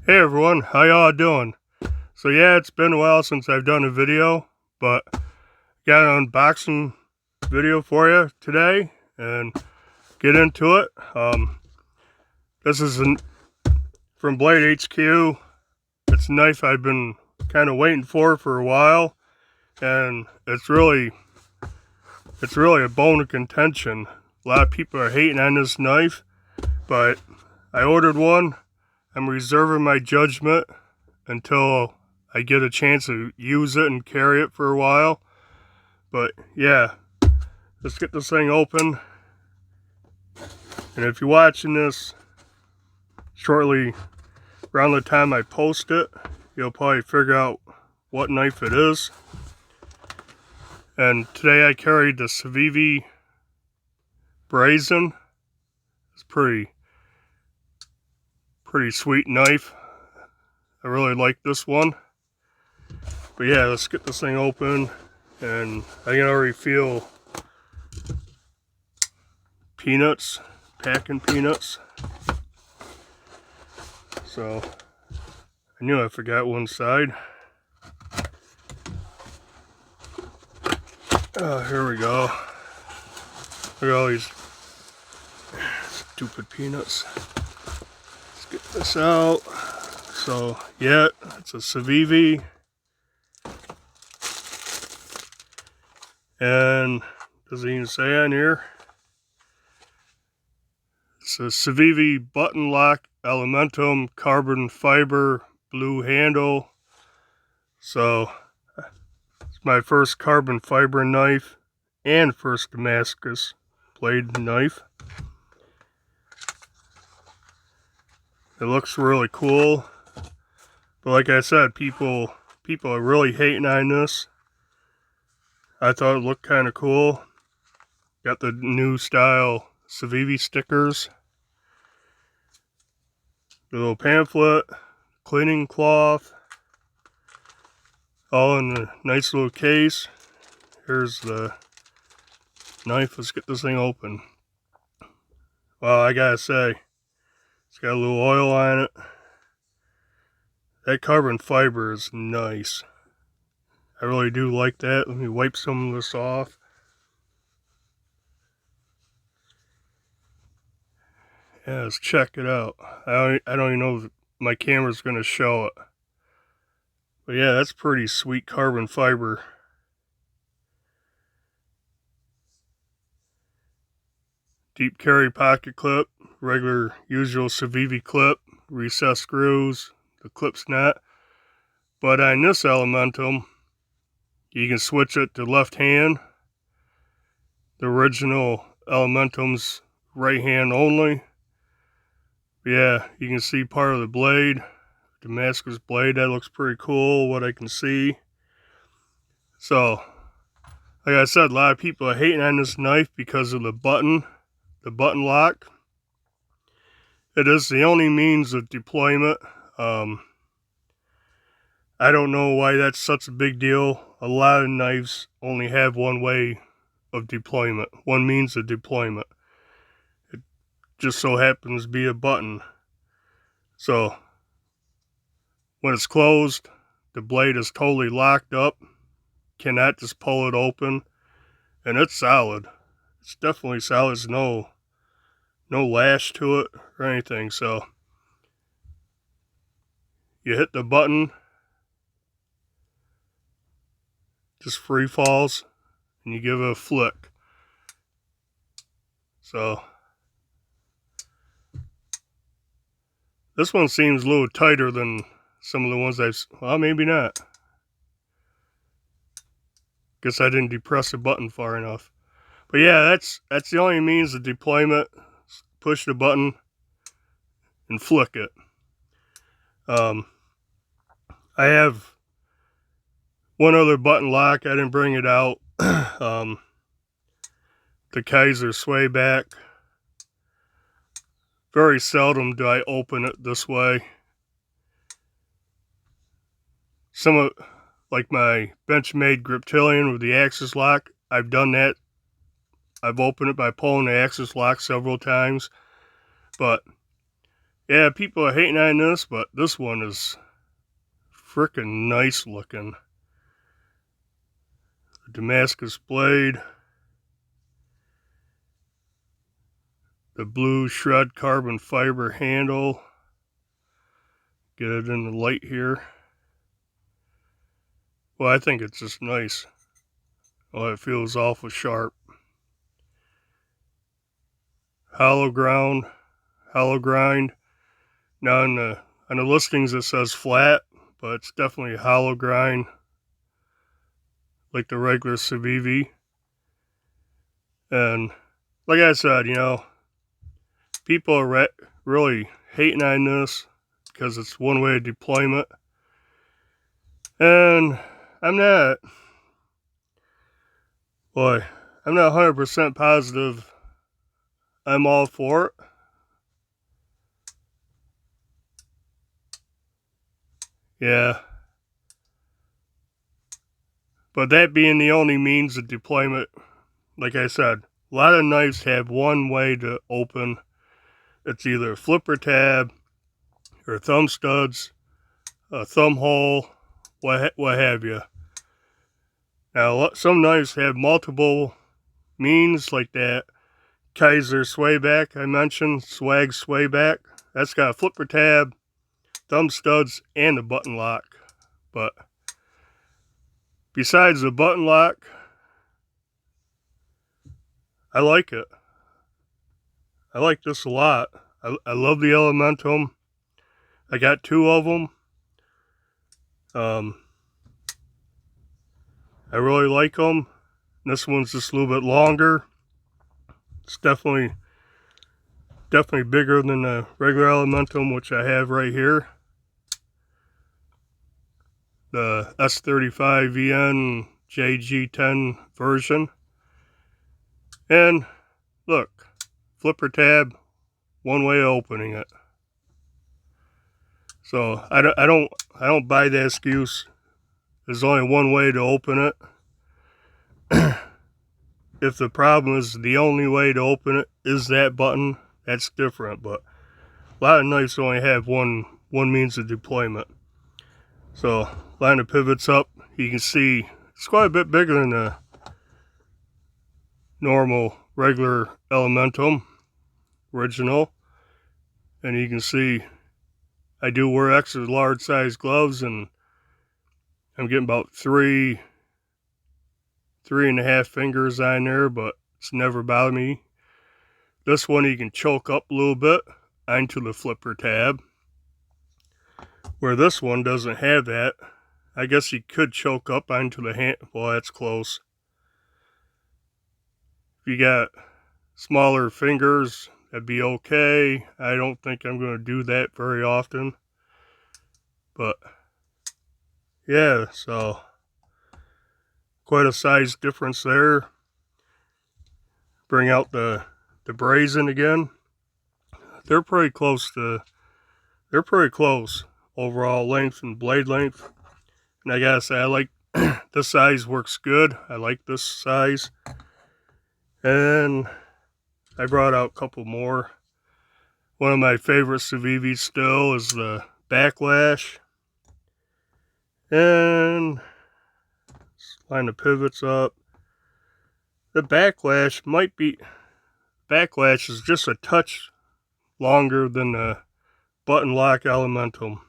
Hey everyone, how y'all doing? So yeah, it's been a while since I've done a video, but got an unboxing video for you today and get into it. This is from Blade HQ. It's a knife I've been kind of waiting for a while, and it's really a bone of contention. A lot of people are hating on this knife, but I ordered one. I'm reserving my judgment until I get a chance to use it and carry it for a while. But yeah, let's get this thing open. And if you're watching this shortly around the time I post it, you'll probably figure out what knife it is. And today I carried the Civivi Brazen. It's pretty sweet knife. I really like this one. But yeah, let's get this thing open, and I can already feel peanuts, packing peanuts. So I knew I forgot one side. Here we go. Look at all these stupid peanuts. Let's get this out. So yeah, it's a Civivi. And does it even say on here? It's a Civivi Button Lock Elementum carbon fiber blue handle. So it's my first carbon fiber knife and first Damascus blade knife. It looks really cool, but like I said, people are really hating on this. I thought it looked kind of cool. Got the new style Civivi stickers. The little pamphlet, cleaning cloth, all in a nice little case. Here's the knife. Let's get this thing open. Well, I gotta say, it's got a little oil on it. That carbon fiber is nice. I really do like that. Let me wipe some of this off. Yeah, let's check it out. I don't even know if my camera's going to show it. But yeah, that's pretty sweet carbon fiber. Deep carry pocket clip, regular usual Civivi clip, recessed screws, the clip's not. But on this Elementum, you can switch it to left hand. The original Elementum's right hand only. Yeah, you can see part of the blade, Damascus blade. That looks pretty cool, what I can see. So, like I said, a lot of people are hating on this knife because of the button lock. It is the only means of deployment. I don't know why that's such a big deal. A lot of knives only have one way of deployment, one means of deployment. It just so happens to be a button. So when it's closed, the blade is totally locked up, cannot just pull it open, and it's solid. It's definitely solid. There's no lash to it or anything. So you hit the button, just free falls, and you give it a flick. So this one seems a little tighter than some of the ones well, maybe not. Guess I didn't depress the button far enough. But yeah, that's the only means of deployment. Push the button and flick it. I have one other button lock. I didn't bring it out. The Kaiser sway back. Very seldom do I open it this way. Some of, like my Benchmade Griptilian with the axis lock, I've done that. I've opened it by pulling the axis lock several times. But Yeah, people are hating on this, but this one is freaking nice looking. The Damascus blade. The blue shred carbon fiber handle. Get it in the light here. Well, I think it's just nice. Oh, it feels awful sharp. Hollow grind. Now on the listings it says flat, but it's definitely hollow grind, like the regular Civivi. And like I said, you know, people are really hating on this because it's one-way deployment. And I'm not 100% positive I'm all for it. Yeah. But that being the only means of deployment, like I said, a lot of knives have one way to open. It's either a flipper tab or thumb studs, a thumb hole, what have you. Now, some knives have multiple means, like that Kaiser swayback I mentioned, swag swayback. That's got a flipper tab, thumb studs, and a button lock. But besides the button lock, I like it. I like this a lot. I love the Elementum. I got 2 of them. I really like them. This one's just a little bit longer. It's definitely bigger than the regular Elementum, which I have right here. The S35VN JG10 version. And look, flipper tab, one way of opening it. So I don't buy the excuse. There's only one way to open it. If the problem is the only way to open it is that button, that's different. But a lot of knives only have one means of deployment. So line the pivots up. You can see it's quite a bit bigger than the normal regular Elementum original. And you can see I do wear extra large size gloves, and I'm getting about 3.5 fingers on there, but it's never bothered me. This one you can choke up a little bit onto the flipper tab, where this one doesn't have that. I guess you could choke up onto the hand. Well, that's close. If you got smaller fingers, that'd be okay. I don't think I'm going to do that very often. But yeah, so quite a size difference there. Bring out the brazen again. They're pretty close overall length and blade length. And I gotta say, I like this size works good. I like this size. And I brought out a couple more. One of my favorite Civivis still is the Backlash. And line the pivots up. The Backlash is just a touch longer than the Button Lock Elementum.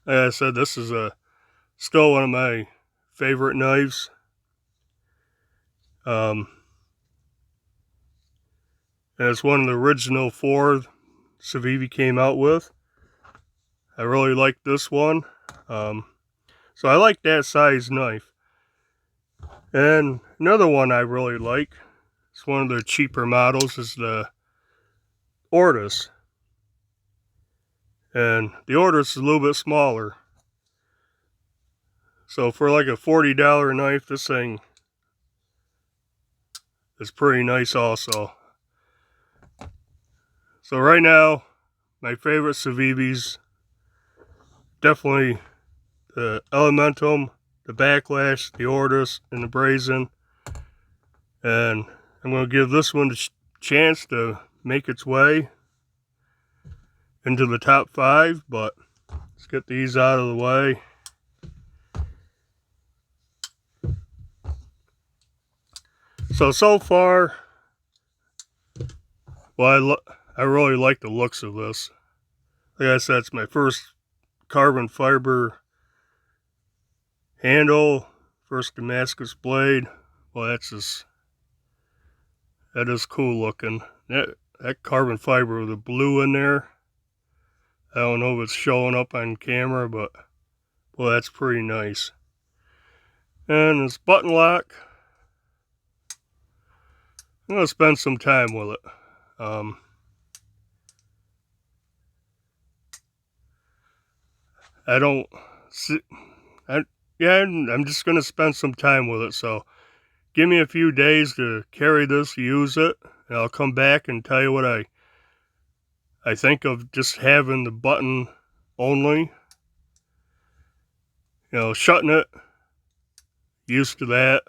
Like I said, this is still one of my favorite knives. And it's one of the original 4 Civivi came out with. I really like this one. So I like that size knife. And another one I really like, it's one of the cheaper models, is the Ortus. And the Ortus is a little bit smaller. So for like a $40 knife, this thing is pretty nice also. So right now, my favorite Civivis, definitely the Elementum, the Backlash, the Ortus, and the Brazen. And I'm going to give this one a chance to make its way. into the top 5, but let's get these out of the way. So far, well, I really like the looks of this. Like I said, it's my first carbon fiber handle, first Damascus blade. Well, that is cool looking. That carbon fiber with the blue in there, I don't know if it's showing up on camera, but well, that's pretty nice. And this button lock, I'm gonna spend some time with it. I don't see, I'm just gonna spend some time with it. So give me a few days to carry this, use it, and I'll come back and tell you what I think of just having the button only. You know, shutting it, used to that,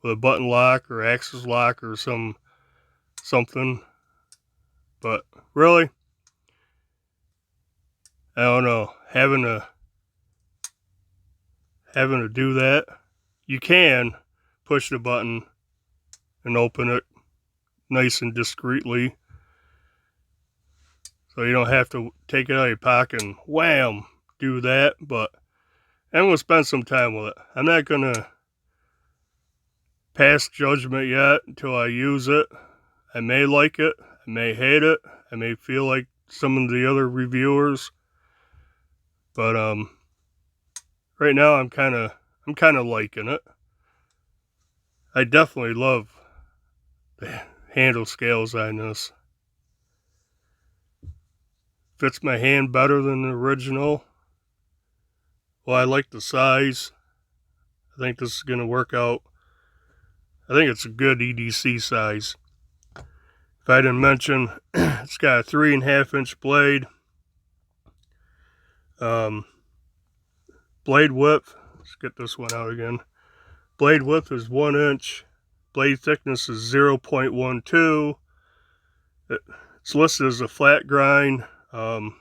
with a button lock or access lock or something. But really, I don't know, having to do that. You can push the button and open it nice and discreetly, so you don't have to take it out of your pocket and wham, do that. But I'm going to spend some time with it. I'm not going to pass judgment yet until I use it. I may like it, I may hate it, I may feel like some of the other reviewers, but right now I'm kind of liking it. I definitely love the handle scales on this. Fits my hand better than the original. Well, I like the size. I think this is going to work out. I think it's a good EDC size. If I didn't mention, it's got a 3.5-inch blade. Blade width, let's get this one out again. Blade width is 1 inch. Blade thickness is 0.12. It's listed as a flat grind. It's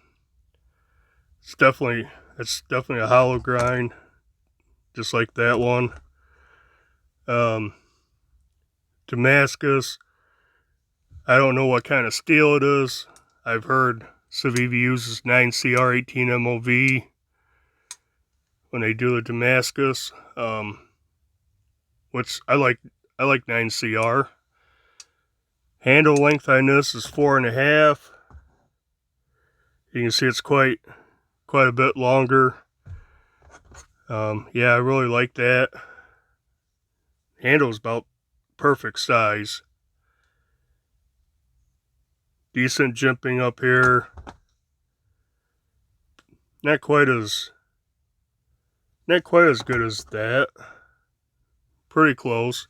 definitely a hollow grind, just like that one. Damascus, I don't know what kind of steel it is. I've heard Civivi uses 9CR 18 MOV when they do the Damascus, which I like 9CR. Handle length on this is 4.5. You can see it's quite a bit longer. Yeah, I really like that. Handle's about perfect size. Decent jimping up here. Not quite as good as that. Pretty close.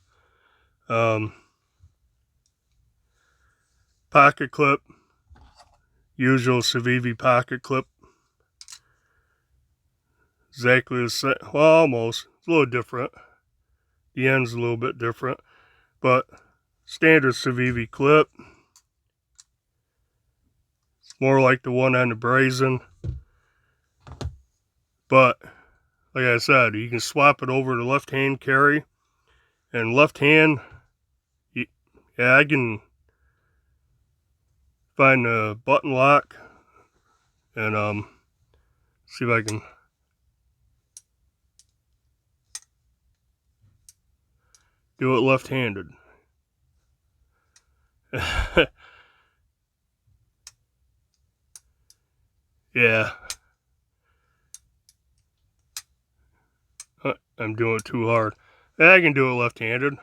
Pocket clip. Usual Civivi pocket clip. Exactly the same. Well, almost. It's a little different. The end's a little bit different. But standard Civivi clip. It's more like the one on the Brazen. But, like I said, you can swap it over to left-hand carry. And left hand, yeah, I can find the button lock and see if I can do it left-handed. Yeah. I'm doing it too hard. I can do it left-handed.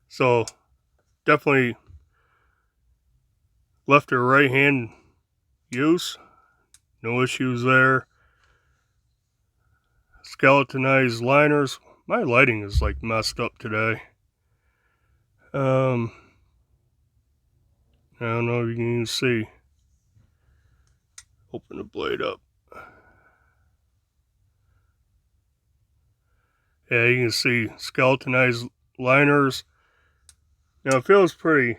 So definitely left or right hand use. No issues there. Skeletonized liners. My lighting is like messed up today. I don't know if you can even see. Open the blade up. Yeah, you can see skeletonized liners. Now it feels pretty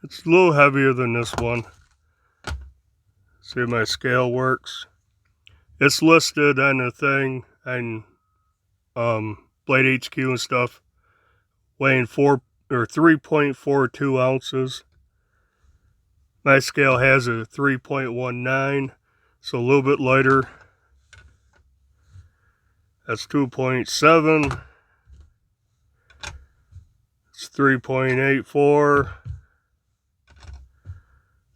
It's a little heavier than this one. See if my scale works. It's listed on the thing on Blade HQ and stuff, weighing 3.42 ounces. My scale has a 3.19, so a little bit lighter. That's 2.7. It's 3.84.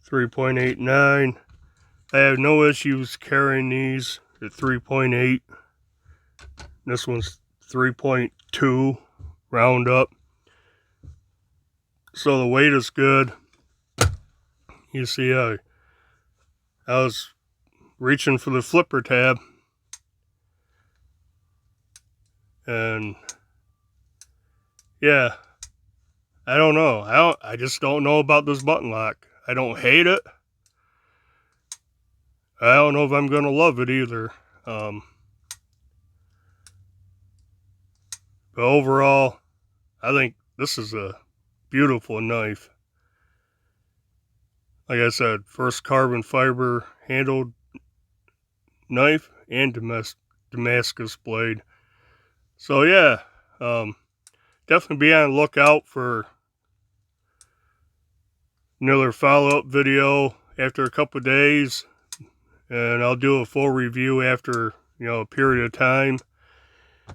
3.89. I have no issues carrying these at 3.8. This one's 3.2, round up. So the weight is good. You see, I was reaching for the flipper tab, and yeah, I don't know. I just don't know about this button lock. I don't hate it. I don't know if I'm gonna love it either. But overall, I think this is a beautiful knife. Like I said, first carbon fiber handled knife and Damascus blade. So yeah, definitely be on the lookout for another follow-up video after a couple of days, and I'll do a full review after, you know, a period of time.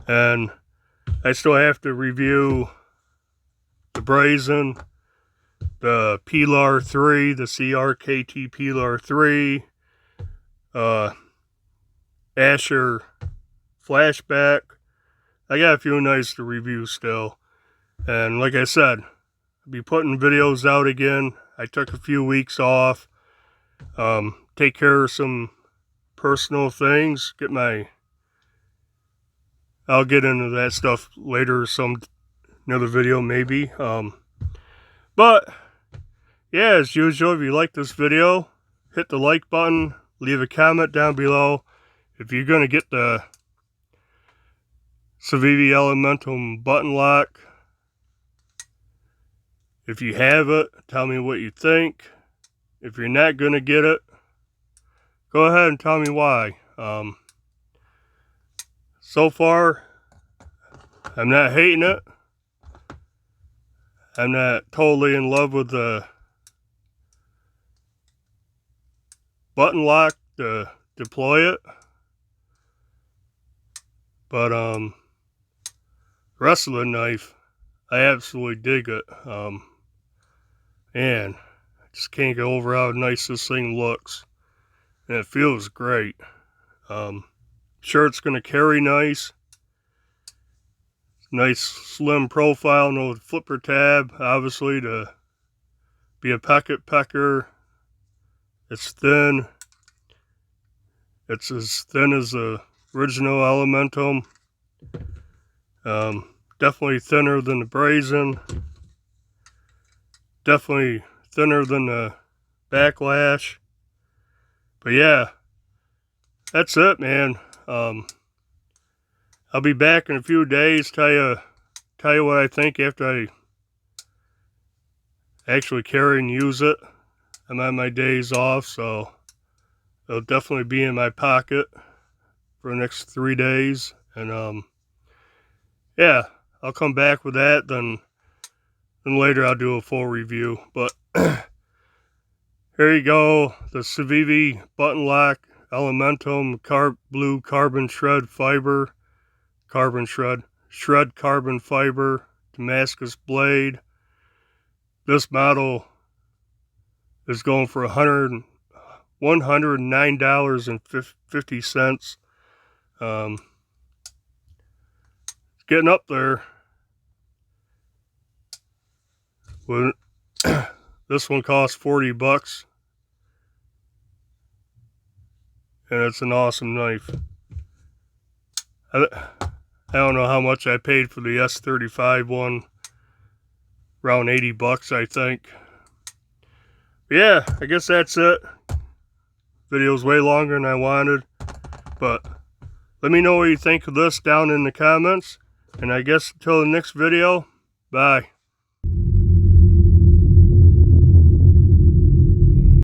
And I still have to review the brazen, the Pilar 3, the CRKT Pilar 3, Asher Flashback. I got a few knives to review still. And like I said, I'll be putting videos out again. I took a few weeks off, take care of some personal things, I'll get into that stuff later, another video maybe. But yeah, as usual, if you like this video, hit the like button, leave a comment down below. If you're going to get the Civivi Elementum button lock, if you have it, tell me what you think. If you're not going to get it, go ahead and tell me why. So far, I'm not hating it. I'm not totally in love with the button lock to deploy it. But the rest of the knife, I absolutely dig it. Man, I just can't get over how nice this thing looks. And it feels great. Sure, it's going to carry nice. Nice slim profile, no flipper tab, obviously, to be a pocket pecker. It's thin. It's as thin as the original Elementum. Definitely thinner than the brazen. Definitely thinner than the backlash. But yeah, that's it, man. I'll be back in a few days, tell you what I think after I actually carry and use it. I'm on my days off, so it'll definitely be in my pocket for the next 3 days. And yeah, I'll come back with that, then later I'll do a full review. But here you go, the Civivi Button Lock Elementum blue carbon shred fiber, shred carbon fiber Damascus blade. This model is going for $109.50. Getting up there. This one costs $40, and it's an awesome knife. I don't know how much I paid for the S35 one. Around $80, I think. But yeah, I guess that's it. Video's way longer than I wanted. But let me know what you think of this down in the comments. And I guess until the next video, bye.